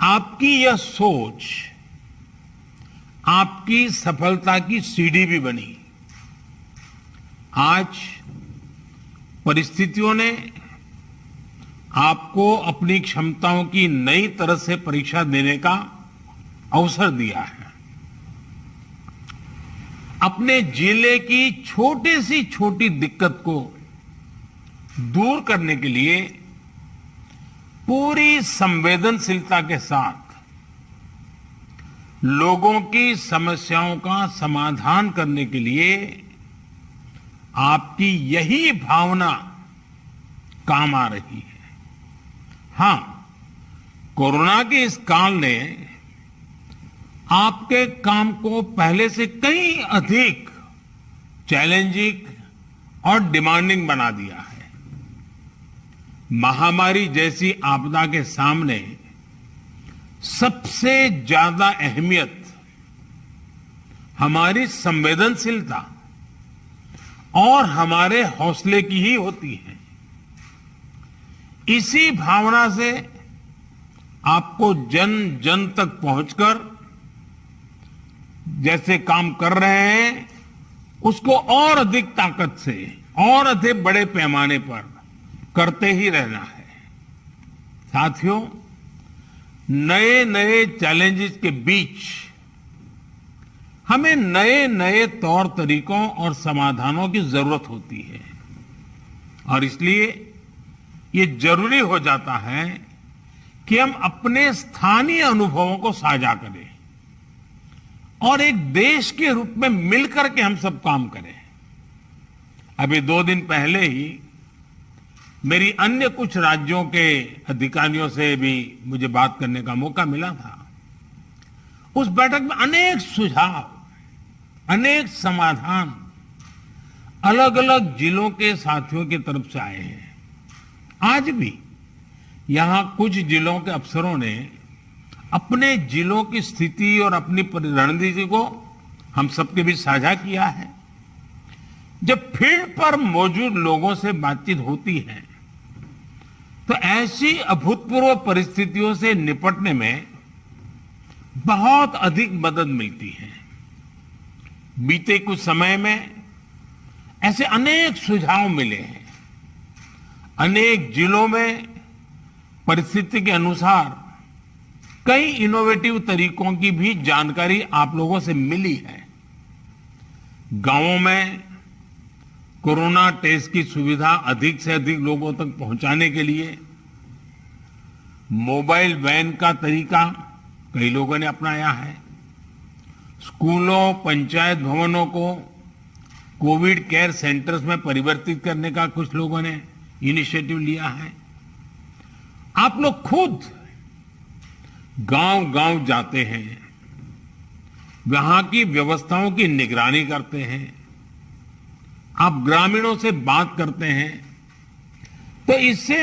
आपकी यह सोच आपकी सफलता की सीढ़ी भी बनी। आज परिस्थितियों ने आपको अपनी क्षमताओं की नई तरह से परीक्षा देने का अवसर दिया है। अपने जिले की छोटी सी छोटी दिक्कत को दूर करने के लिए पूरी संवेदनशीलता के साथ लोगों की समस्याओं का समाधान करने के लिए आपकी यही भावना काम आ रही है। हां, कोरोना के इस काल ने आपके काम को पहले से कई अधिक चैलेंजिंग और डिमांडिंग बना दिया है। महामारी जैसी आपदा के सामने सबसे ज्यादा अहमियत हमारी संवेदनशीलता और हमारे हौसले की ही होती है। इसी भावना से आपको जन जन तक पहुंचकर जैसे काम कर रहे हैं उसको और अधिक ताकत से और अधिक बड़े पैमाने पर करते ही रहना है। साथियों, नए नए चैलेंजेस के बीच हमें नए नए तौर तरीकों और समाधानों की जरूरत होती है और इसलिए ये जरूरी हो जाता है कि हम अपने स्थानीय अनुभवों को साझा करें और एक देश के रूप में मिलकर के हम सब काम करें। अभी 2 दिन पहले ही मेरी अन्य कुछ राज्यों के अधिकारियों से भी मुझे बात करने का मौका मिला था। उस बैठक में अनेक सुझाव, अनेक समाधान अलग अलग जिलों के साथियों की तरफ से आए हैं। आज भी यहां कुछ जिलों के अफसरों ने अपने जिलों की स्थिति और अपनी रणनीति को हम सबके बीच साझा किया है। जब फील्ड पर मौजूद लोगों से बातचीत होती है तो ऐसी अभूतपूर्व परिस्थितियों से निपटने में बहुत अधिक मदद मिलती है। बीते कुछ समय में ऐसे अनेक सुझाव मिले हैं। अनेक जिलों में परिस्थिति के अनुसार कई इनोवेटिव तरीकों की भी जानकारी आप लोगों से मिली है। गांवों में कोरोना टेस्ट की सुविधा अधिक से अधिक लोगों तक पहुंचाने के लिए मोबाइल वैन का तरीका कई लोगों ने अपनाया है। स्कूलों, पंचायत भवनों को कोविड केयर सेंटर्स में परिवर्तित करने का कुछ लोगों ने इनिशिएटिव लिया है। आप लोग खुद गांव-गांव जाते हैं, वहां की व्यवस्थाओं की निगरानी करते हैं, आप ग्रामीणों से बात करते हैं, तो इससे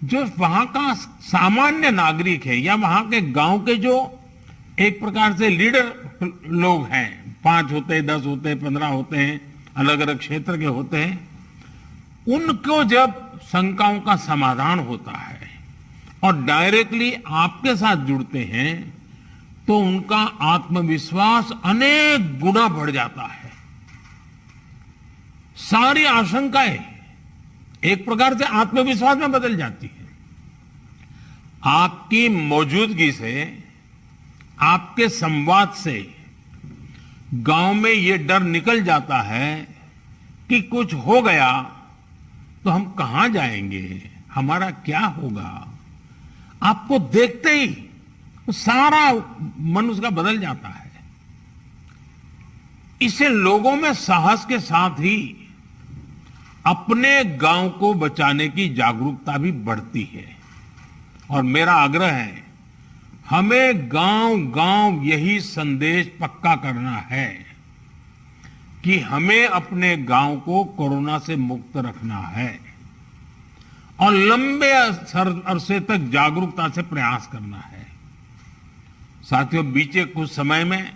जो वहां का सामान्य नागरिक है या वहां के गांव के जो एक प्रकार से लीडर लोग हैं, 5 होते हैं, 10 होते हैं, 15 होते हैं, अलग अलग क्षेत्र के होते हैं, उनको जब शंकाओं का समाधान होता है और डायरेक्टली आपके साथ जुड़ते हैं तो उनका आत्मविश्वास अनेक गुना बढ़ जाता है। सारी आशंकाएं एक प्रकार से आत्मविश्वास में बदल जाती है। आपकी मौजूदगी से, आपके संवाद से गांव में ये डर निकल जाता है कि कुछ हो गया तो हम कहां जाएंगे, हमारा क्या होगा। आपको देखते ही सारा मन उसका बदल जाता है। इससे लोगों में साहस के साथ ही अपने गांव को बचाने की जागरूकता भी बढ़ती है। और मेरा आग्रह है, हमें गांव-गांव यही संदेश पक्का करना है कि हमें अपने गांव को कोरोना से मुक्त रखना है और लंबे अरसे तक जागरूकता से प्रयास करना है। साथियों, बीते कुछ समय में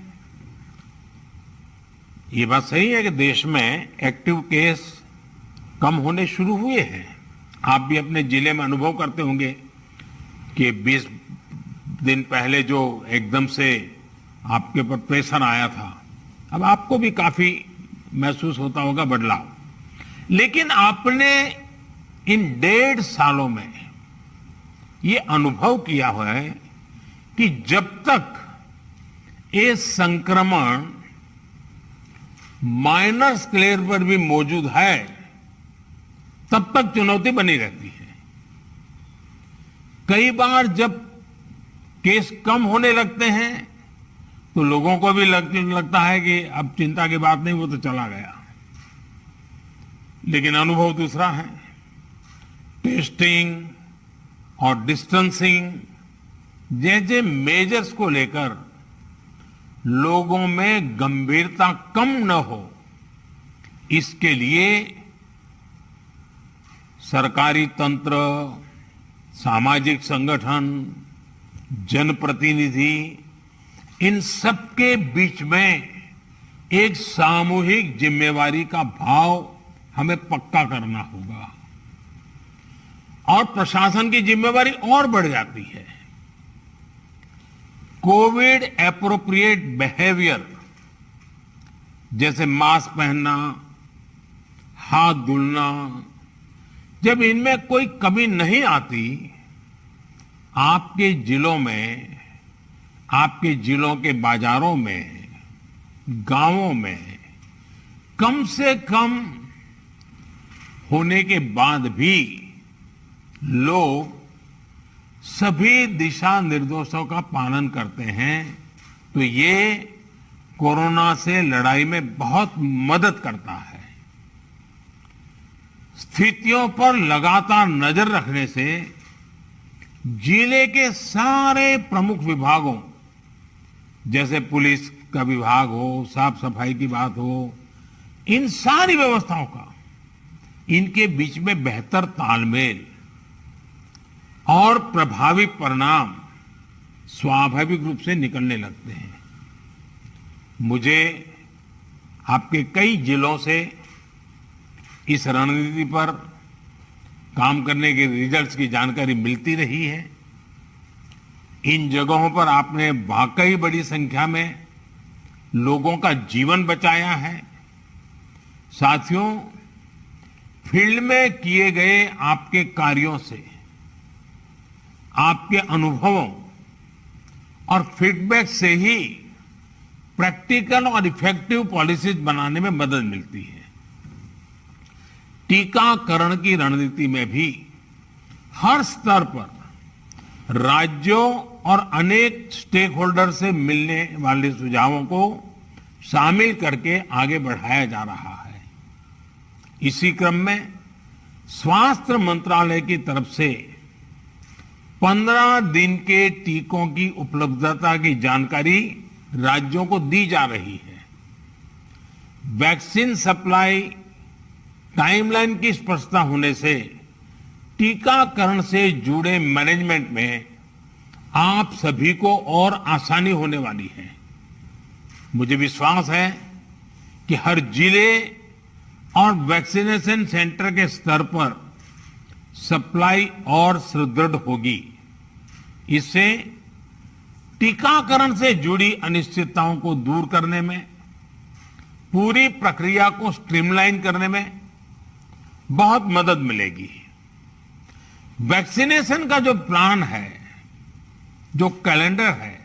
ये बात सही है कि देश में एक्टिव केस कम होने शुरू हुए हैं। आप भी अपने जिले में अनुभव करते होंगे कि 20 दिन पहले जो एकदम से आपके ऊपर प्रेशर आया था, अब आपको भी काफी महसूस होता होगा बदलाव। लेकिन आपने इन 1.5 सालों में ये अनुभव किया हुआ है कि जब तक ये संक्रमण माइनर स्केल पर भी मौजूद है, तब तक चुनौती बनी रहती है। कई बार जब केस कम होने लगते हैं तो लोगों को भी लगता है कि अब चिंता की बात नहीं, वो तो चला गया। लेकिन अनुभव दूसरा है। टेस्टिंग और डिस्टेंसिंग जैसे मेजर्स को लेकर लोगों में गंभीरता कम न हो, इसके लिए सरकारी तंत्र, सामाजिक संगठन, जनप्रतिनिधि, इन सबके बीच में एक सामूहिक जिम्मेवारी का भाव हमें पक्का करना होगा। और प्रशासन की जिम्मेवारी और बढ़ जाती है। कोविड एप्रोप्रिएट बिहेवियर जैसे मास्क पहनना, हाथ धुलना, जब इनमें कोई कमी नहीं आती, आपके जिलों में, आपके जिलों के बाजारों में, गांवों में कम से कम होने के बाद भी लोग सभी दिशा निर्देशों का पालन करते हैं, तो ये कोरोना से लड़ाई में बहुत मदद करता है। स्थितियों पर लगातार नजर रखने से जिले के सारे प्रमुख विभागों, जैसे पुलिस का विभाग हो, साफ सफाई की बात हो, इन सारी व्यवस्थाओं का, इनके बीच में बेहतर तालमेल और प्रभावी परिणाम स्वाभाविक रूप से निकलने लगते हैं। मुझे आपके कई जिलों से इस रणनीति पर काम करने के रिजल्ट्स की जानकारी मिलती रही है। इन जगहों पर आपने वाकई बड़ी संख्या में लोगों का जीवन बचाया है। साथियों, फील्ड में किए गए आपके कार्यों से, आपके अनुभवों और फीडबैक से ही प्रैक्टिकल और इफेक्टिव पॉलिसीज बनाने में मदद मिलती है। टीकाकरण की रणनीति में भी हर स्तर पर राज्यों और अनेक स्टेक होल्डर से मिलने वाले सुझावों को शामिल करके आगे बढ़ाया जा रहा है। इसी क्रम में स्वास्थ्य मंत्रालय की तरफ से 15 दिन के टीकों की उपलब्धता की जानकारी राज्यों को दी जा रही है। वैक्सीन सप्लाई टाइमलाइन की स्पष्टता होने से टीकाकरण से जुड़े मैनेजमेंट में आप सभी को और आसानी होने वाली है। मुझे विश्वास है कि हर जिले और वैक्सीनेशन सेंटर के स्तर पर सप्लाई और सुदृढ़ होगी। इससे टीकाकरण से जुड़ी अनिश्चितताओं को दूर करने में, पूरी प्रक्रिया को स्ट्रीमलाइन करने में बहुत मदद मिलेगी। वैक्सीनेशन का जो प्लान है, जो कैलेंडर है,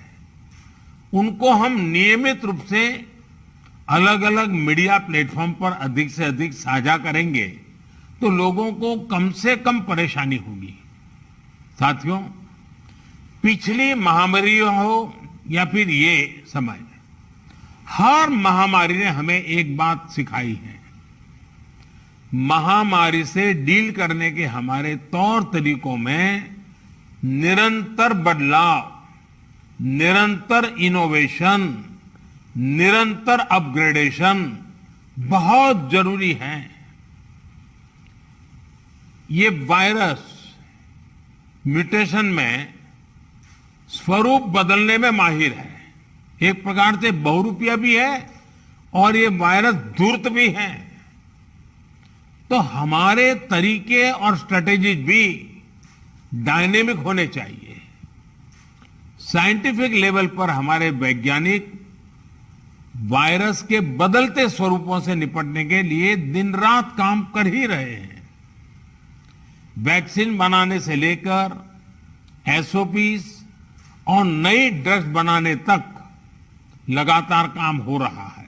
उनको हम नियमित रूप से अलग अलग मीडिया प्लेटफॉर्म पर अधिक से अधिक साझा करेंगे तो लोगों को कम से कम परेशानी होगी। साथियों, पिछली महामारी हो या फिर ये समय, हर महामारी ने हमें एक बात सिखाई है। महामारी से डील करने के हमारे तौर तरीकों में निरंतर बदलाव, निरंतर इनोवेशन, निरंतर अपग्रेडेशन बहुत जरूरी है। ये वायरस म्यूटेशन में स्वरूप बदलने में माहिर है। एक प्रकार से बहुरूपिया भी है और ये वायरस धूर्त भी है। तो हमारे तरीके और स्ट्रेटेजीज भी डायनेमिक होने चाहिए। साइंटिफिक लेवल पर हमारे वैज्ञानिक वायरस के बदलते स्वरूपों से निपटने के लिए दिन रात काम कर ही रहे हैं। वैक्सीन बनाने से लेकर एसओपीज और नई ड्रग्स बनाने तक लगातार काम हो रहा है।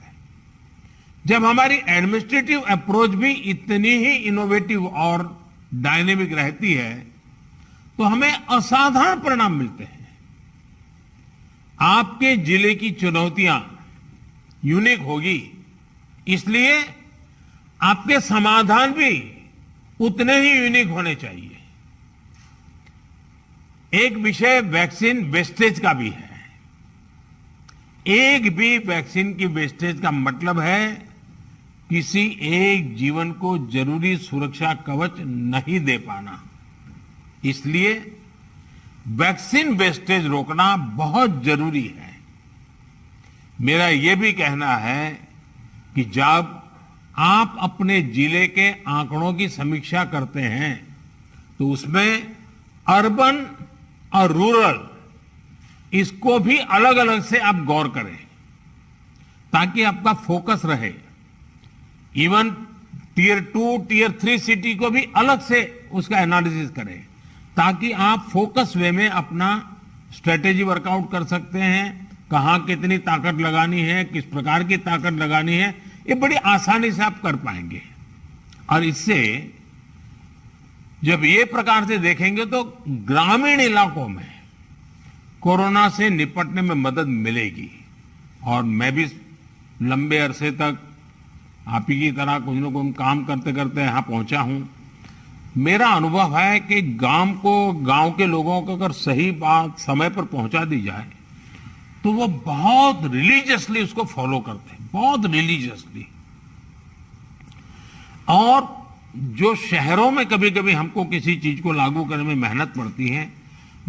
जब हमारी एडमिनिस्ट्रेटिव अप्रोच भी इतनी ही इनोवेटिव और डायनेमिक रहती है तो हमें असाधारण परिणाम मिलते हैं। आपके जिले की चुनौतियां यूनिक होगी, इसलिए आपके समाधान भी उतने ही यूनिक होने चाहिए। एक विषय वैक्सीन वेस्टेज का भी है। एक भी वैक्सीन की वेस्टेज का मतलब है किसी एक जीवन को जरूरी सुरक्षा कवच नहीं दे पाना। इसलिए वैक्सीन वेस्टेज रोकना बहुत जरूरी है। मेरा यह भी कहना है कि जब आप अपने जिले के आंकड़ों की समीक्षा करते हैं तो उसमें अर्बन और रूरल इसको भी अलग अलग से आप गौर करें ताकि आपका फोकस रहे। इवन टियर 2, टियर 3 सिटी को भी अलग से उसका एनालिसिस करें ताकि आप फोकस वे में अपना स्ट्रेटेजी वर्कआउट कर सकते हैं। कहां कितनी ताकत लगानी है, किस प्रकार की ताकत लगानी है, ये बड़ी आसानी से आप कर पाएंगे। और इससे जब ये प्रकार से देखेंगे तो ग्रामीण इलाकों में कोरोना से निपटने में मदद मिलेगी। और मैं भी लंबे अरसे तक आप ही की तरह कुछ न कुछ काम करते करते यहां पहुंचा हूं। मेरा अनुभव है कि गांव के लोगों को अगर सही बात समय पर पहुंचा दी जाए तो वो बहुत रिलीजियसली उसको फॉलो करते हैं, बहुत रिलीजियसली। और जो शहरों में कभी कभी हमको किसी चीज को लागू करने में मेहनत पड़ती है,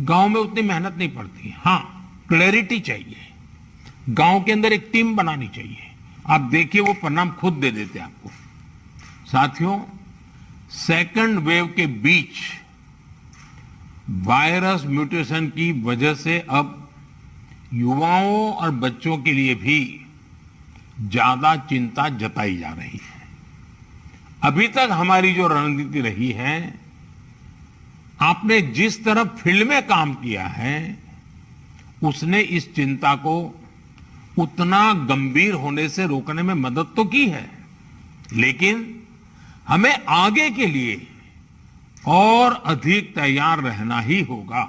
गांव में उतनी मेहनत नहीं पड़ती। हाँ, क्लैरिटी चाहिए, गांव के अंदर एक टीम बनानी चाहिए। आप देखिए वो परिणाम खुद दे देते हैं आपको। साथियों, सेकंड वेव के बीच वायरस म्यूटेशन की वजह से अब युवाओं और बच्चों के लिए भी ज्यादा चिंता जताई जा रही है। अभी तक हमारी जो रणनीति रही है, आपने जिस तरह फील्ड में काम किया है उसने इस चिंता को उतना गंभीर होने से रोकने में मदद तो की है, लेकिन हमें आगे के लिए और अधिक तैयार रहना ही होगा।